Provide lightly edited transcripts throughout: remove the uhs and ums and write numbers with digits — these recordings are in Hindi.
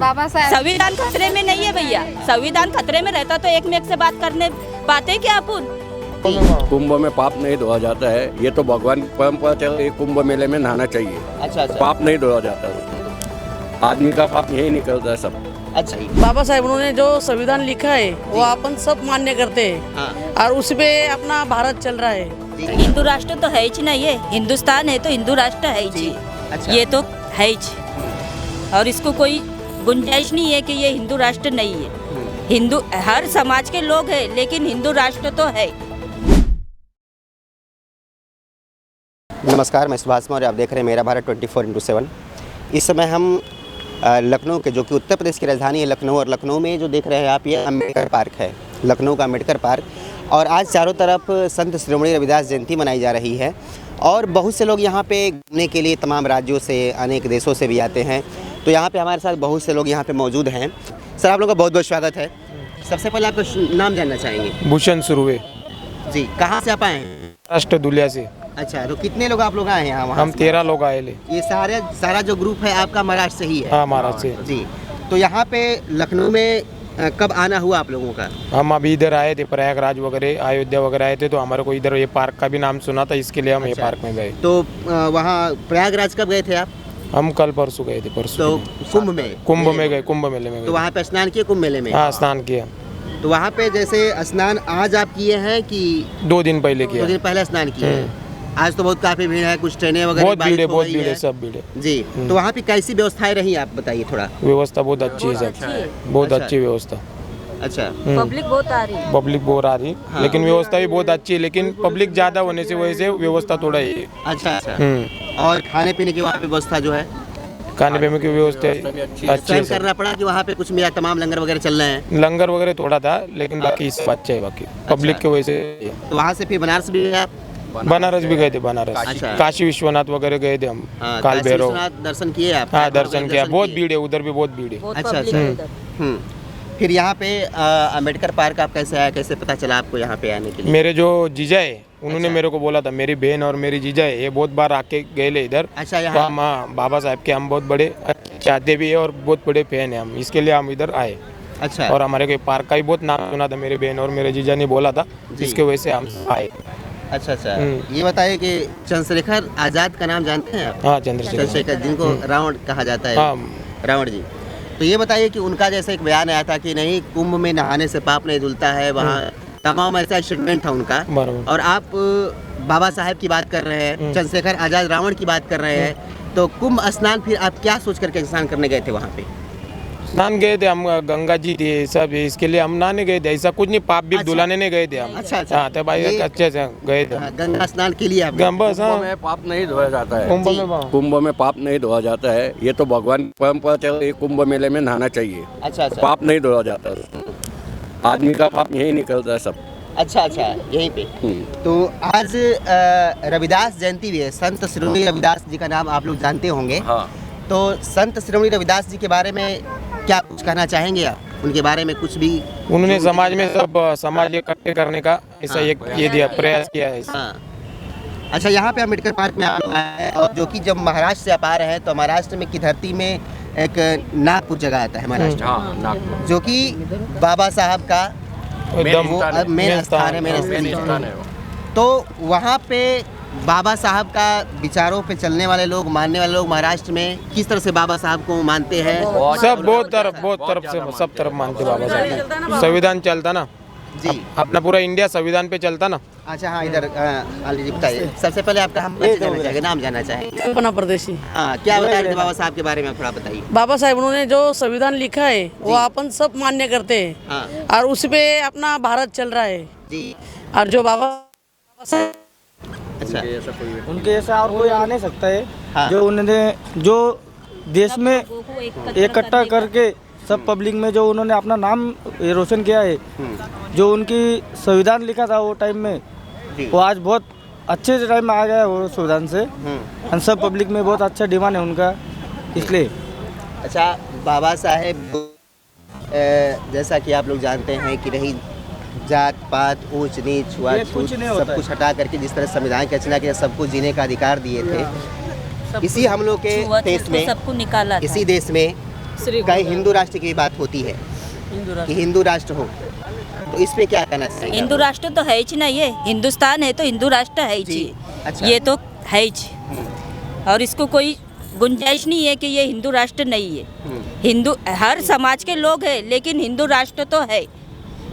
बाबा साहब संविधान खतरे में नहीं है भैया। संविधान खतरे में रहता तो एक में एक से बात करने पाते क्या अपन। कुंभ में पाप नहीं धोया जाता है, ये तो भगवान परम्परा चल रही। कुंभ मेले में नहाना चाहिए। अच्छा अच्छा पाप नहीं धोया जाता, आदमी का पाप यही निकलता है सब। अच्छा बाबा साहेब उन्होंने जो संविधान लिखा है वो अपन सब मान्य करते हैं। हाँ और उसमें अपना भारत चल रहा है। हिंदू राष्ट्र तो है ही नहीं, है हिंदुस्तान है तो हिंदू राष्ट्र है ही। अच्छा ये तो है ही, और इसको कोई गुंजाइश नहीं है कि ये हिंदू राष्ट्र नहीं है। हिंदू हर समाज के लोग हैं, लेकिन हिंदू राष्ट्र तो है। नमस्कार, मैं सुभाष मौर्य, आप देख रहे हैं मेरा भारत 24x7। इस समय हम लखनऊ के, जो कि उत्तर प्रदेश की राजधानी है लखनऊ, और लखनऊ में जो देख रहे हैं आप, ये अम्बेडकर पार्क है, लखनऊ का अम्बेडकर पार्क। और आज चारों तरफ संत शिरोमणि रविदास जयंती मनाई जा रही है और बहुत से लोग यहाँ पे घूमने के लिए तमाम राज्यों से, अनेक देशों से भी आते हैं। तो यहाँ पे हमारे साथ बहुत से लोग यहाँ पे मौजूद हैं। सर, आप लोगों का बहुत बहुत स्वागत है। सबसे पहले आपका नाम जानना चाहेंगे? भूषण सुरवे जी, कहाँ से आप आए हैं? राष्ट्र दुलिया से। अच्छा, तो कितने लोग आप लोग आए हैं यहाँ? वहाँ हम 13 लोग आए ले। ये सारा जो ग्रुप है आपका महाराष्ट्र से ही है? हाँ, महाराष्ट्र से। जी, तो यहाँ पे लखनऊ में कब आना हुआ आप लोगों का? हम अभी इधर आए थे, प्रयागराज वगैरह, अयोध्या वगैरह आए थे, तो हमारे को इधर ये पार्क का भी नाम सुना था, इसके लिए हम ये पार्क में गए। तो वहाँ प्रयागराज कब गए थे आप? हम कल परसों गए थे। परसों तो कुंभ में गए, कुंभ मेले में तो गए। वहाँ पे स्नान किए कुंभ मेले में? हाँ, स्नान किया। तो वहाँ पे जैसे स्नान आज आप किए हैं कि 2 दिन पहले 2 किया। दिन पहले स्नान किए हैं? आज तो बहुत काफी भीड़ है, कुछ ट्रेनें वगैरह बहुत भीड़ है, बाधित हो बहुत गई भीड़ है, है। सब भीड़ है जी, तो वहाँ पे कैसी व्यवस्थाएं रही आप बताइए थोड़ा। व्यवस्था बहुत अच्छी है, सब बहुत अच्छा। अच्छी व्यवस्था। अच्छा, पब्लिक बहुत आ रही है। पब्लिक बहुत आ रही, लेकिन व्यवस्था भी बहुत अच्छी है, लेकिन पब्लिक ज्यादा होने से वजह से व्यवस्था थोड़ा ही। अच्छा अच्छा। और खाने पीने की वहाँ पे व्यवस्था जो है, खाने पीने की व्यवस्था अच्छी स्वयं है। करना पड़ा कि वहाँ पे कुछ मेरा तमाम लंगर वगैरह चल रहे हैं? लंगर वगैरह थोड़ा था, लेकिन बाकी सब अच्छा है। बाकी पब्लिक की वजह से। तो वहाँ से फिर बनारस भी गए आप? बनारस भी गए थे, बनारस, अच्छा। काशी विश्वनाथ वगैरह गए थे हम। हाँ, काल काशी भैरव। विश्वनाथ दर्शन किए आप? हाँ, दर्शन किया। बहुत किए? भीड़ है उधर भी, बहुत भीड़ है। बहुत अच्छा, पब्लिक अच्छा। है उधर। फिर यहाँ पे अम्बेडकर पार्क आप कैसे आया, कैसे पता चला आपको यहाँ पे आने के लिए? मेरे जो जीजा है उन्होंने अच्छा। मेरे को बोला था, मेरी बहन और मेरी जीजा है, ये बहुत बार आके गए ले इधर। अच्छा, तो यहाँ? हम, हाँ, बाबा साहब के हम बहुत बड़े चाहते भी है और बहुत बड़े फैन है हम, इसके लिए हम इधर आए। अच्छा। और हमारे को पार्क का भी बहुत नाम सुना था, मेरे बहन और मेरे जीजा ने बोला था, जी। इसके वजह से हम आए। अच्छा अच्छा। ये बताइए कि चंद्रशेखर आजाद का नाम जानते हैं आप? हाँ, चंद्रशेखर। चंद्रशेखर, जिनको रावण कहा जाता है। हाँ। रावण जी। तो ये बताइए कि उनका जैसे एक बयान आया था कि नहीं, कुंभ में नहाने से पाप नहीं धुलता है, वहाँ तमाम ऐसा स्टेटमेंट था उनका। बराबर। और आप बाबा साहब की बात कर रहे हैं, चंद्रशेखर आजाद रावण की बात कर रहे हैं, तो कुंभ स्नान फिर आप क्या सोच करके स्नान करने गए थे वहाँ पे? स्नान गए थे हम, गंगा जी थी सब, इसके लिए हम नहाने गए थे, ऐसा कुछ नहीं, पाप भी अच्छा। धुलाने नहीं गए थे हम। अच्छा, अच्छा। हाँ, तो भाई ये- अच्छे से गए थे। गंगा स्नान के लिए आप? बस, हाँ। कुंभ में पाप नहीं धोया जाता है। कुंभ जी। में कुंभ में पाप नहीं धोया जाता है, ये तो भगवान परम्परा चल रही। कुंभ मेले में नहाना चाहिए। अच्छा अच्छा। पाप नहीं धोया जाता, आदमी का पाप यही निकलता है सब। अच्छा अच्छा, यहीं पे। तो आज रविदास जयंती भी है, संत शिरोमणि रविदास जी का नाम आप लोग जानते होंगे। हाँ। तो संत शिरोमणि रविदास जी के बारे में क्या कुछ कहना चाहेंगे आप? उनके बारे में कुछ भी? उन्होंने समाज में सब समाज इकट्ठे करने का ऐसा एक ये दिया, प्रयास किया है। हाँ। अच्छा, यहाँ पे अम्बेडकर पार्क में आप आए हैं, और जो कि जब महाराष्ट्र से आप आ रहे हैं, तो महाराष्ट्र में की धरती में एक नागपुर जगह आता है महाराष्ट्र, हाँ, नागपुर जो कि बाबा साहब का एकदम मेन स्थान है, मेन स्थान है। तो वहाँ पे बाबा साहब का विचारों पे चलने वाले लोग, मानने वाले लोग महाराष्ट्र में किस तरह से बाबा साहब को मानते हैं? सब बहुत तरफ से सब तरफ मानते बाबा साहब। संविधान चलता ना जी। अपना, पूरा इंडिया संविधान पे चलता ना। अच्छा, हाँ, इधर आली जी बताइए। सबसे पहले आपका हम परिचय जानना चाहेंगे, नाम जानना चाहेंगे। अपना प्रदेशी। हाँ, क्या बताएंगे बाबा साहब के बारे में थोड़ा बताइए। बाबा साहेब उन्होंने जो संविधान लिखा है वो अपन सब मान्य करते हैं। हाँ और उसपे अपना भारत चल रहा है। जी। और जो बाबा साहेब अच्छा, उनके जैसा और कोई आ नहीं सकता है। हाँ। जो उन्होंने जो देश में इकट्ठा करके सब पब्लिक में जो उन्होंने अपना नाम रोशन किया है, जो उनकी संविधान लिखा था वो टाइम में, जी। वो आज बहुत अच्छे टाइम में आ गया है वो संविधान से। हम सब पब्लिक में बहुत अच्छा डिमांड है उनका, इसलिए। अच्छा, बाबा साहेब जैसा कि आप लोग जानते हैं कि रही जात पात, ऊंच नीच, ये छुआछूत, कुछ नहीं होता सब है। कुछ हटा करके जिस तरह संविधान की रचना किया, सबको जीने का अधिकार दिए थे। इसी हम लोग के देश में, सबको निकाला था। इसी देश में कहीं हिंदू राष्ट्र की बात होती है कि हिंदू राष्ट्र हो, तो इस पे क्या कहना चाहिए? हिंदू राष्ट्र तो है ही नहीं, ये हिंदुस्तान है तो हिंदू राष्ट्र है जी, ही, अच्छा। ये तो है ही, और इसको कोई गुंजाइश नहीं है कि ये हिंदू राष्ट्र नहीं है। हिंदू हर समाज के लोग हैं, लेकिन हिंदू राष्ट्र तो है,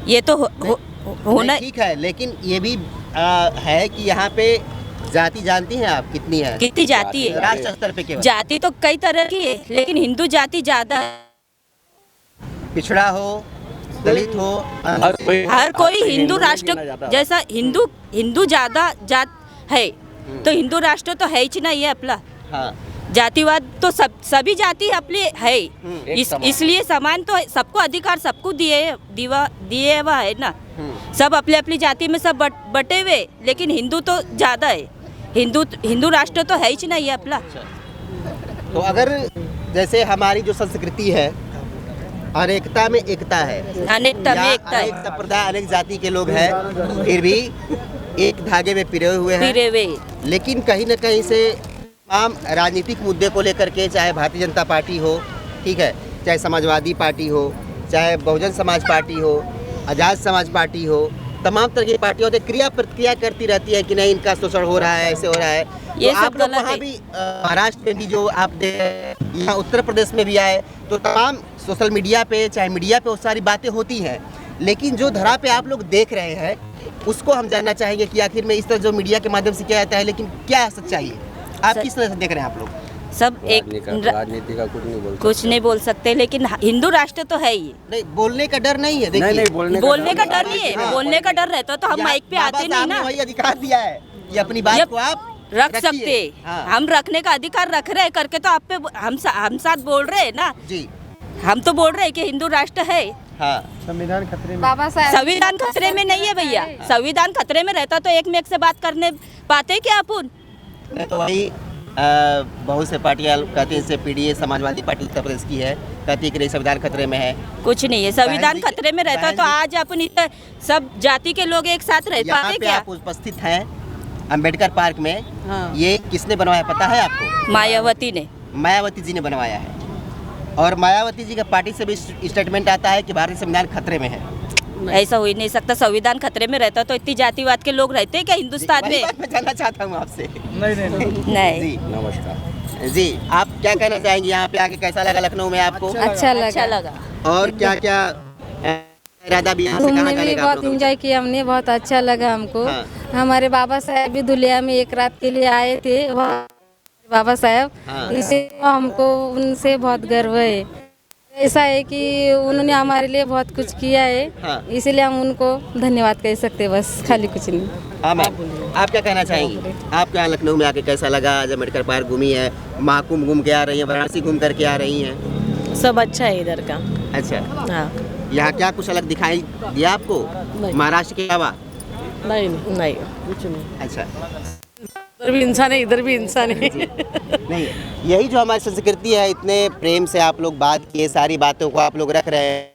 ये तो होना। नहीं, ठीक है, लेकिन ये भी है कि यहाँ पे जाति जानती हैं आप कितनी है? कितनी जाति है? राष्ट्र स्तर पे केवल जाति तो कई तरह की है, लेकिन हिंदू जाति ज्यादा है। पिछड़ा हो, दलित हो, हर कोई हिंदू राष्ट्र जैसा हिंदू ज्यादा जात है, तो हिंदू राष्ट्र तो है ही नहीं है अपना। हाँ, जातिवाद तो सभी जाति अपनी है, इसलिए समान तो सबको अधिकार सबको दिए हुआ है ना। सब अपने अपनी जाति में सब बटे हुए, लेकिन हिंदू तो ज्यादा है, हिंदू राष्ट्र तो है ही नहीं है अपना। तो अगर जैसे हमारी जो संस्कृति है, अनेकता में एकता है, अनेकता में या एकता अनेक है, संप्रदाय अनेक जाति के लोग हैं, फिर भी एक धागे में पिरे हुए हैं। फिरे हुए। लेकिन कहीं न कहीं से तमाम राजनीतिक मुद्दे को लेकर के, चाहे भारतीय जनता पार्टी हो, ठीक है, चाहे समाजवादी पार्टी हो, चाहे बहुजन समाज पार्टी हो, आज़ाद समाज पार्टी हो, तमाम तरह की पार्टियां होती क्रिया प्रतिक्रिया करती रहती है कि नहीं इनका शोषण हो रहा है, ऐसे हो रहा है। ये तो सब आप लोग गलत वहाँ है। भी महाराष्ट्र में भी जो आप यहाँ उत्तर प्रदेश में भी आए, तो तमाम सोशल मीडिया पे, चाहे मीडिया पे, वो सारी बातें होती हैं, लेकिन जो धरा पे आप लोग देख रहे हैं उसको हम जानना चाहेंगे कि आखिर में इस तरह जो मीडिया के माध्यम से किया जाता है, लेकिन क्या सच्चाई है? आप किस तरह से देख रहे हैं आप लोग? सब एक राजनीति का कुछ नहीं बोल सकते, लेकिन हिंदू राष्ट्र तो है ही। नहीं, बोलने का डर नहीं है, देखिए नहीं, बोलने का डर नहीं है, हाँ। बोलने का डर रहता तो हम माइक पे बाबा आते नहीं साहब ने ना। वही अधिकार दिया है, ये अपनी बात ये को आप रख रखिए। सकते, हाँ। हम रखने का अधिकार रख रहे हैं करके, तो आप पे हम साथ बोल रहे हैं ना। जी, हम तो बोल रहे हैं कि हिंदू राष्ट्र है। हाँ, बाबा साहब संविधान खतरे में नहीं है भैया, संविधान खतरे में रहता तो एक में एक से बात करने पाते क्या अपन? नहीं तो वही बहुत से पार्टियां कहती हैं, जैसे पीडीए समाजवादी पार्टी उत्तर प्रदेश की है, कहती है कि नहीं संविधान खतरे में है। कुछ नहीं है, संविधान बहन जी- खतरे में रहता तो बहन जी- आज अपन इतने सब जाति के लोग एक साथ रह यहाँ पाते पे क्या? आप उपस्थित हैं अंबेडकर पार्क में, हाँ। ये किसने बनवाया पता है आपको? मायावती ने। मायावती जी ने बनवाया है, और मायावती जी का पार्टी से भी स्टेटमेंट आता है कि भारतीय संविधान खतरे में है। ऐसा हो ही नहीं सकता, संविधान खतरे में रहता तो इतनी जातिवाद के लोग रहते क्या हिंदुस्तान वही में? बात मैं जानना चाहता हूँ आपसे। नहीं। जी, नमस्कार जी, आप क्या कहना चाहेंगे? यहाँ पे आके कैसा लगा लखनऊ में आपको? अच्छा अच्छा लगा, लगा। और क्या क्या इरादा भी यहाँ से घूमने कहाँ में जाने भी का आप बहुत लोगों का? एंजॉय किया हमने, बहुत अच्छा लगा हमको। हाँ। हमारे बाबा साहब भी दुलिया में एक रात के लिए आए थे, वहाँ बाबा साहब, हाँ। इसे हमको उनसे बहुत गर्व है। ऐसा है कि उन्होंने हमारे लिए बहुत कुछ किया है, हाँ। इसलिए हम उनको धन्यवाद कह सकते, बस खाली कुछ नहीं। हाँ मैम, आप क्या कहना चाहेंगी? आप यहाँ लखनऊ में आके कैसा लगा? आज अम्बेडकर पार्क घूमी है, महाकुंभ घूम के आ रही हैं, वाराणसी घूम करके आ रही हैं। सब अच्छा है इधर का। अच्छा, हाँ, यहाँ क्या कुछ अलग दिखाई दिया आपको महाराष्ट्र के अलावा? नहीं कुछ नहीं। अच्छा, उधर भी इंसान है, इधर भी इंसान है। नहीं, यही जो हमारी संस्कृति है, इतने प्रेम से आप लोग बात किए, सारी बातों को आप लोग रख रहे हैं,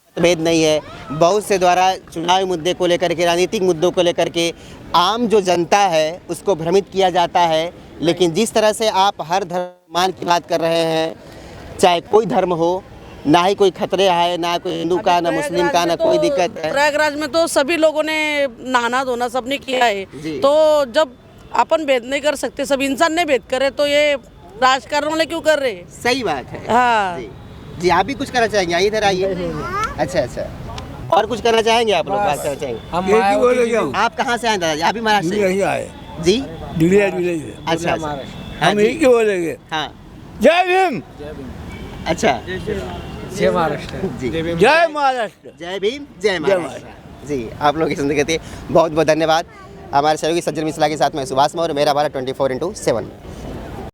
मतभेद नहीं है। बहुत से द्वारा चुनावी मुद्दे को लेकर के, राजनीतिक मुद्दों को लेकर के आम जो जनता है उसको भ्रमित किया जाता है, लेकिन जिस तरह से आप हर धर्म मान की बात कर रहे हैं, चाहे कोई धर्म हो, ना ही कोई खतरे है, ना कोई हिंदू का, ना मुस्लिम का, ना कोई दिक्कत है। प्रयागराज में तो सभी लोगों ने नहाना धोना सबने किया जी। है, तो जब अपन भेद नहीं कर सकते, सब इंसान ने भेद करे, तो ये राजकारण वाले क्यों कर रहे हैं? सही बात है। हाँ। जी, जी, आप भी कुछ करना चाहेंगे? आइए, इधर आइए। अच्छा अच्छा, और कुछ करना चाहेंगे आप लोग? बात करना चाहेंगे? आप कहाँ से आए दादाजी? आप भी महाराष्ट्र से? यही आए जी, अच्छा अच्छा, हम यही क्यों बोलेंगे? हाँ, जय भीम, अच्छा, जय महाराष्ट्र। जी, जय महाराष्ट्र। जय भीम, जय महाराष्ट्र। जी, आप लोगों की सुनने के लिए बहुत बहुत धन्यवाद। हमारे सहयोगी सज्जन मिश्रा के साथ में सुभाष मौर्य, मेरा भारत 24/7।